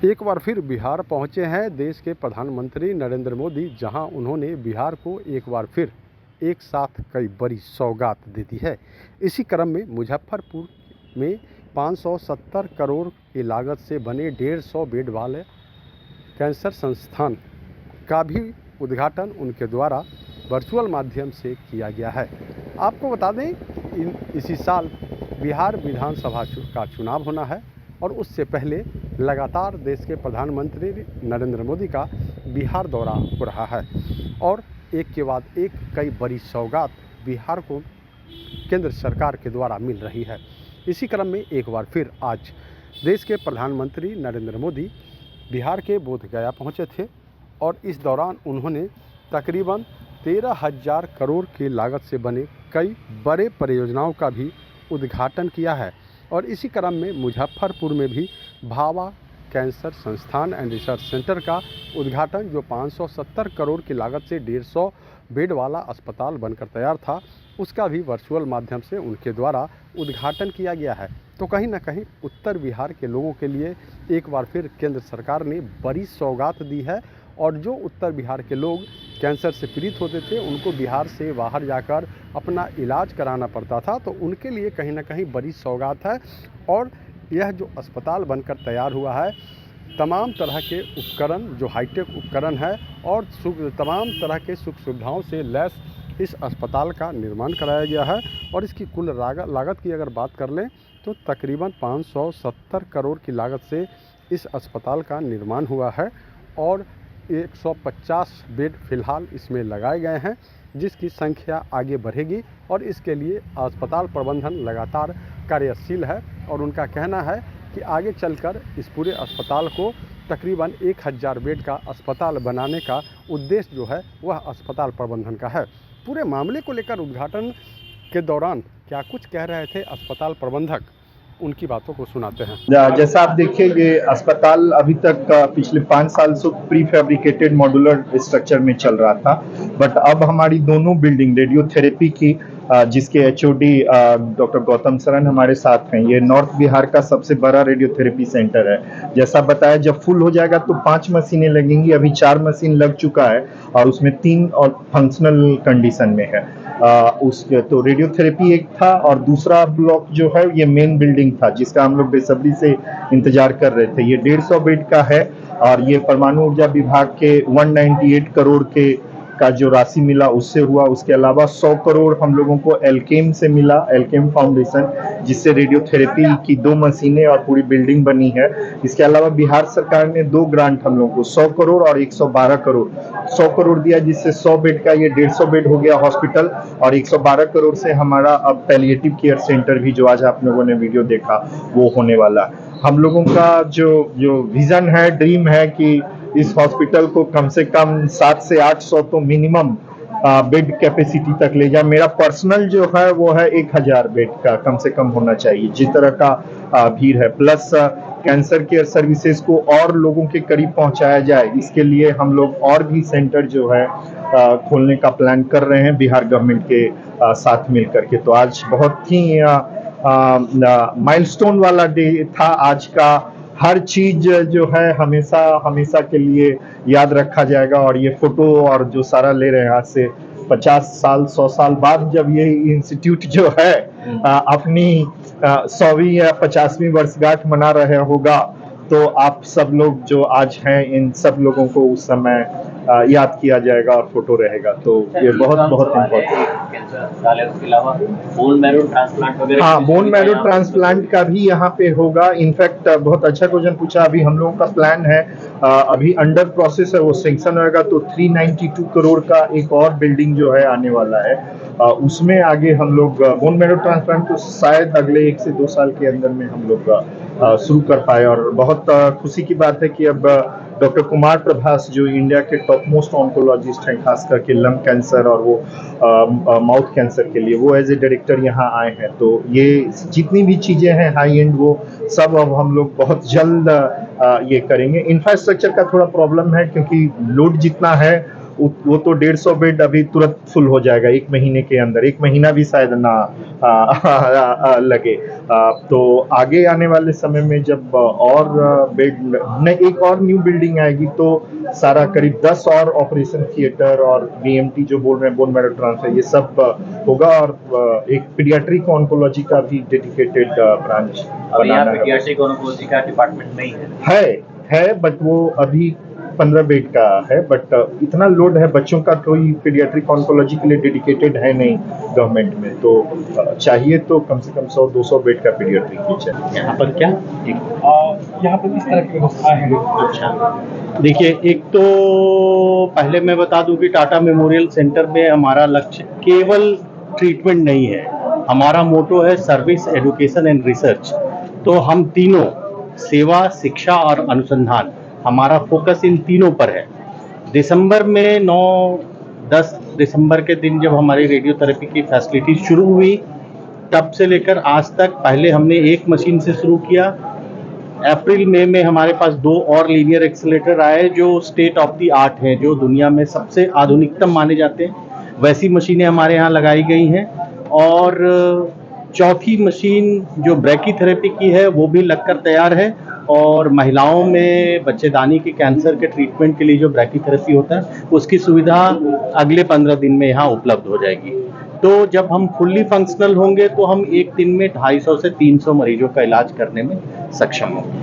एक बार फिर बिहार पहुंचे हैं देश के प्रधानमंत्री नरेंद्र मोदी, जहां उन्होंने बिहार को एक बार फिर एक साथ कई बड़ी सौगात दे दी है। इसी क्रम में मुजफ्फरपुर में 570 करोड़ की लागत से बने 150 बेड वाले कैंसर संस्थान का भी उद्घाटन उनके द्वारा वर्चुअल माध्यम से किया गया है। आपको बता दें, इसी साल बिहार विधानसभा का चुनाव होना है और उससे पहले लगातार देश के प्रधानमंत्री नरेंद्र मोदी का बिहार दौरा हो रहा है और एक के बाद एक कई बड़ी सौगात बिहार को केंद्र सरकार के द्वारा मिल रही है। इसी क्रम में एक बार फिर आज देश के प्रधानमंत्री नरेंद्र मोदी बिहार के बोधगया पहुंचे थे और इस दौरान उन्होंने तकरीबन 13,000 करोड़ की लागत से बने कई बड़े परियोजनाओं का भी उद्घाटन किया है। और इसी क्रम में मुजफ्फरपुर में भी भाभा कैंसर संस्थान एंड रिसर्च सेंटर का उद्घाटन, जो 570 करोड़ की लागत से 150 बेड वाला अस्पताल बनकर तैयार था, उसका भी वर्चुअल माध्यम से उनके द्वारा उद्घाटन किया गया है। तो कहीं ना कहीं उत्तर बिहार के लोगों के लिए एक बार फिर केंद्र सरकार ने बड़ी सौगात दी है और जो उत्तर बिहार के लोग कैंसर से पीड़ित होते थे, उनको बिहार से बाहर जाकर अपना इलाज कराना पड़ता था, तो उनके लिए कहीं ना कहीं बड़ी सौगात है। और यह जो अस्पताल बनकर तैयार हुआ है, तमाम तरह के उपकरण, जो हाईटेक उपकरण है और तमाम तरह के सुख सुविधाओं से लैस इस अस्पताल का निर्माण कराया गया है। और इसकी कुल लागत की अगर बात कर लें तो तकरीबन 570 करोड़ की लागत से इस अस्पताल का निर्माण हुआ है और 150 बेड फिलहाल इसमें लगाए गए हैं, जिसकी संख्या आगे बढ़ेगी और इसके लिए अस्पताल प्रबंधन लगातार कार्यशील है। और उनका कहना है कि आगे चलकर इस पूरे अस्पताल को तकरीबन 1000 बेड का अस्पताल बनाने का उद्देश्य जो है वह अस्पताल प्रबंधन का है। पूरे मामले को लेकर उद्घाटन के दौरान क्या कुछ कह रहे थे अस्पताल प्रबंधक, उनकी बातों को सुनाते हैं। जैसा आप देखिए, ये अस्पताल अभी तक पिछले 5 साल से प्री फैब्रिकेटेड मॉड्यूलर स्ट्रक्चर में चल रहा था, बट अब हमारी दोनों बिल्डिंग रेडियोथेरेपी की, जिसके एचओडी डॉक्टर गौतम सरन हमारे साथ हैं, ये नॉर्थ बिहार का सबसे बड़ा रेडियोथेरेपी सेंटर है। जैसा बताया, जब फुल हो जाएगा तो 5 मशीनें लगेंगी। अभी 4 मशीन लग चुका है और उसमें 3 और फंक्शनल कंडीशन में है। उसके तो रेडियोथेरेपी एक था और दूसरा ब्लॉक जो है ये मेन बिल्डिंग था, जिसका हम लोग बेसब्री से इंतजार कर रहे थे। ये 150 बेड का है और ये परमाणु ऊर्जा विभाग के 198 करोड़ के का जो राशि मिला उससे हुआ। उसके अलावा 100 करोड़ हम लोगों को एल्केम से मिला, एल्केम फाउंडेशन, जिससे रेडियोथेरेपी की 2 मशीनें और पूरी बिल्डिंग बनी है। इसके अलावा बिहार सरकार ने 2 ग्रांट हम लोगों को 100 करोड़ और 112 करोड़ 100 करोड़ दिया, जिससे 100 बेड का ये 150 बेड हो गया हॉस्पिटल, और 112 करोड़ से हमारा अब पैलिएटिव केयर सेंटर भी, जो आज आप लोगों ने वीडियो देखा, वो होने वाला। हम लोगों का जो विजन है, ड्रीम है कि इस हॉस्पिटल को कम से कम 700 से 800 तो मिनिमम बेड कैपेसिटी तक ले जाए। मेरा पर्सनल जो है वो है 1000 बेड का कम से कम होना चाहिए, जिस तरह का भीड़ है। प्लस कैंसर केयर सर्विसेज को और लोगों के करीब पहुंचाया जाए, इसके लिए हम लोग और भी सेंटर जो है खोलने का प्लान कर रहे हैं बिहार गवर्नमेंट के साथ मिलकर के। तो आज बहुत ही माइलस्टोन वाला डे था आज का। हर चीज जो है हमेशा हमेशा के लिए याद रखा जाएगा। और ये फोटो और जो सारा ले रहे हैं, आज से 50 साल 100 साल बाद जब ये इंस्टीट्यूट जो है अपनी 100वीं या 50वीं वर्षगांठ मना रहे होगा, तो आप सब लोग जो आज हैं, इन सब लोगों को उस समय याद किया जाएगा और फोटो रहेगा। तो ये बहुत बहुत इम्पोर्टेंट। हाँ, बोन मैरो ट्रांसप्लांट का भी यहाँ पे होगा। इनफैक्ट बहुत अच्छा क्वेश्चन पूछा। अभी हम लोगों का प्लान है, अभी अंडर प्रोसेस है, वो सैंक्शन होगा तो 392 करोड़ का एक और बिल्डिंग जो है आने वाला है। उसमें आगे हम लोग बोन मैरो ट्रांसप्लांट तो शायद अगले 1 से 2 साल के अंदर में हम लोग शुरू कर पाए। और बहुत खुशी की बात है कि अब डॉक्टर कुमार प्रभास, जो इंडिया के टॉप मोस्ट ऑन्कोलॉजिस्ट हैं, खास करके लंग कैंसर और वो माउथ कैंसर के लिए, वो एज ए डायरेक्टर यहाँ आए हैं। तो ये जितनी भी चीजें हैं हाई एंड, वो सब अब हम लोग बहुत जल्द ये करेंगे। इंफ्रास्ट्रक्चर का थोड़ा प्रॉब्लम है, क्योंकि लोड जितना है वो तो 150 बेड अभी तुरंत फुल हो जाएगा 1 महीने के अंदर, 1 महीना भी शायद ना लगे। तो आगे आने वाले समय में जब और बेड नहीं, एक और न्यू बिल्डिंग आएगी तो सारा करीब 10 और ऑपरेशन थिएटर और बीएमटी जो बोल रहे हैं, बोन मैरो ट्रांसफर, ये सब होगा। और एक पीडियाट्रिक ऑन्कोलॉजी का भी डेडिकेटेड ब्रांच अभी यहाँ बनाना है। पीडियाट्रिक ऑन्कोलॉजी का डिपार्टमेंट नहीं है। बट वो अभी 15 बेड का है, बट इतना लोड है, बच्चों का कोई पीडियाट्रिक ऑन्कोलॉजी के लिए डेडिकेटेड है नहीं गवर्नमेंट में, तो चाहिए तो कम से कम 100-200 बेड का पीडियाट्रिक भी चाहिए। यहाँ पर क्या यहाँ पर किस तरह की व्यवस्था है? अच्छा, देखिए, एक तो पहले मैं बता दूं कि टाटा मेमोरियल सेंटर में हमारा लक्ष्य केवल ट्रीटमेंट नहीं है, हमारा मोटो है सर्विस, एजुकेशन एंड रिसर्च। तो हम तीनों, सेवा, शिक्षा और अनुसंधान, हमारा फोकस इन तीनों पर है। दिसंबर में 9-10 दिसंबर के दिन जब हमारी रेडियोथेरेपी की फैसिलिटी शुरू हुई, तब से लेकर आज तक पहले हमने एक मशीन से शुरू किया। अप्रैल मई में हमारे पास 2 और लीनियर एक्सेलरेटर आए जो स्टेट ऑफ द आर्ट हैं, जो दुनिया में सबसे आधुनिकतम माने जाते हैं। वैसी मशीनें हमारे यहाँ लगाई गई हैं। और चौथी मशीन जो ब्रैकीथेरेपी की है वो भी लगकर तैयार है। और महिलाओं में बच्चेदानी के कैंसर के ट्रीटमेंट के लिए जो ब्रैकीथेरेपी होता है उसकी सुविधा अगले 15 दिन में यहाँ उपलब्ध हो जाएगी। तो जब हम फुल्ली फंक्शनल होंगे तो हम एक दिन में 250 से 300 मरीजों का इलाज करने में सक्षम होंगे।